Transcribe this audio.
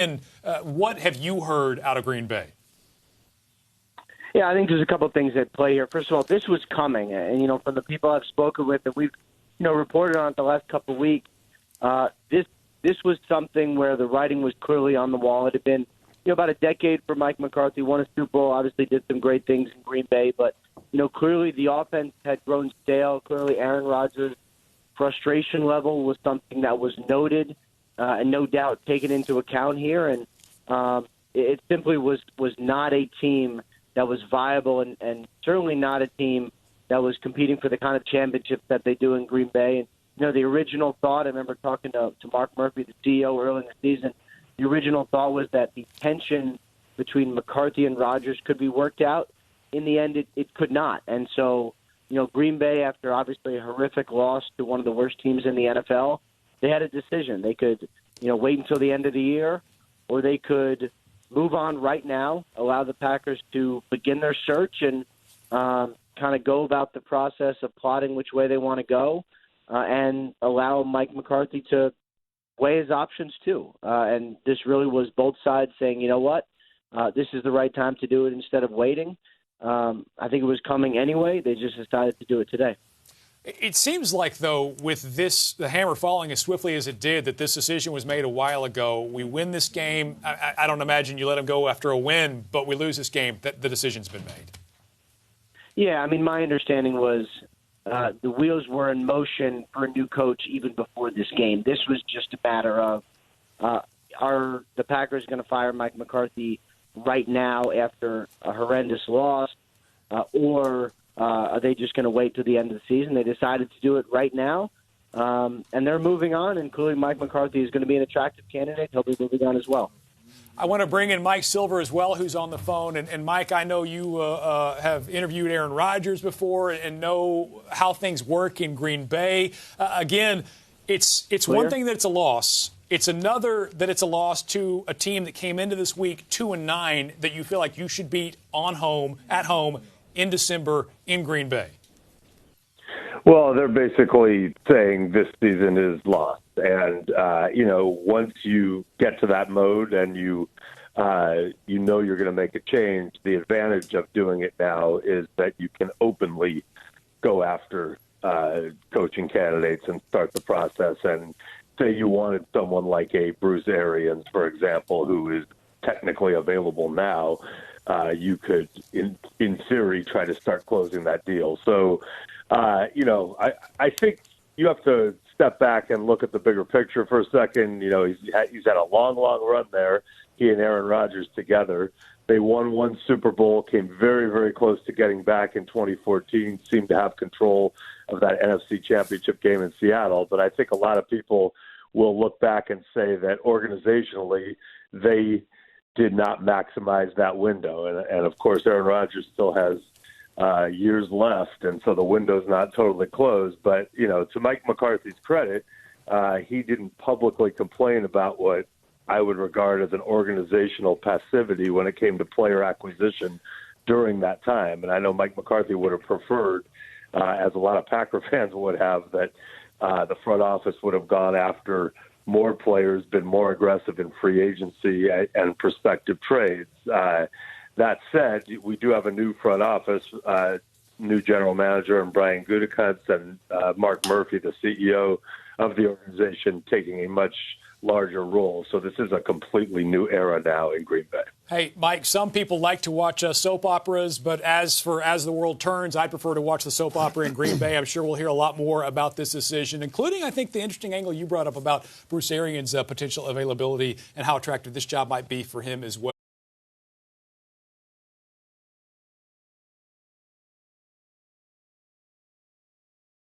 And what have you heard out of Green Bay? Yeah, I think there's a couple of things at play here. First of all, this was coming. And, from the people I've spoken with and we've, reported on it the last couple of weeks, this was something where the writing was clearly on the wall. It had been, about a decade for Mike McCarthy, won a Super Bowl, obviously did some great things in Green Bay. But, clearly the offense had grown stale. Clearly Aaron Rodgers' frustration level was something that was noted and no doubt taken into account here. And it simply was not a team that was viable and certainly not a team that was competing for the kind of championships that they do in Green Bay. And, the original thought, I remember talking to Mark Murphy, the CEO, early in the season, the original thought was that the tension between McCarthy and Rodgers could be worked out. In the end, it could not. And so, Green Bay, after obviously a horrific loss to one of the worst teams in the NFL, they had a decision. They could, wait until the end of the year, or they could move on right now, allow the Packers to begin their search and kind of go about the process of plotting which way they want to go, and allow Mike McCarthy to weigh his options too. And this really was both sides saying, this is the right time to do it instead of waiting. I think it was coming anyway. They just decided to do it today. It seems like, though, with the hammer falling as swiftly as it did, that this decision was made a while ago. We win this game. I don't imagine you let him go after a win, but we lose this game. That the decision's been made. Yeah, my understanding was the wheels were in motion for a new coach even before this game. This was just a matter of are the Packers going to fire Mike McCarthy right now after a horrendous loss, or are they just going to wait till the end of the season? They decided to do it right now, and they're moving on, including Mike McCarthy is going to be an attractive candidate. He'll be moving on as well. I want to bring in Mike Silver as well, who's on the phone. And Mike, I know you have interviewed Aaron Rodgers before and know how things work in Green Bay. Again, it's one thing that it's a loss. It's another that it's a loss to a team that came into this week 2-9 that you feel like you should beat at home in December in Green Bay. Well, they're basically saying this season is lost. And, once you get to that mode and you're going to make a change, the advantage of doing it now is that you can openly go after coaching candidates and start the process. And say you wanted someone like a Bruce Arians, for example, who is technically available now, you could, in theory, try to start closing that deal. So, I think you have to step back and look at the bigger picture for a second. He's had a long, long run there, he and Aaron Rodgers together. They won one Super Bowl, came very, very close to getting back in 2014, seemed to have control of that NFC Championship game in Seattle. But I think a lot of people will look back and say that organizationally they did not maximize that window. And of course, Aaron Rodgers still has years left, and so the window's not totally closed. But, to Mike McCarthy's credit, he didn't publicly complain about what I would regard as an organizational passivity when it came to player acquisition during that time. And I know Mike McCarthy would have preferred, as a lot of Packer fans would have, that the front office would have gone after more players, been more aggressive in free agency and prospective trades. That said, we do have a new front office, new general manager, and Brian Gutekunst and Mark Murphy, the CEO of the organization, taking a much larger role. So this is a completely new era now in Green Bay. Hey, Mike, some people like to watch soap operas, but as the world turns, I prefer to watch the soap opera in Green Bay. I'm sure we'll hear a lot more about this decision, including, I think, the interesting angle you brought up about Bruce Arians' potential availability and how attractive this job might be for him as well.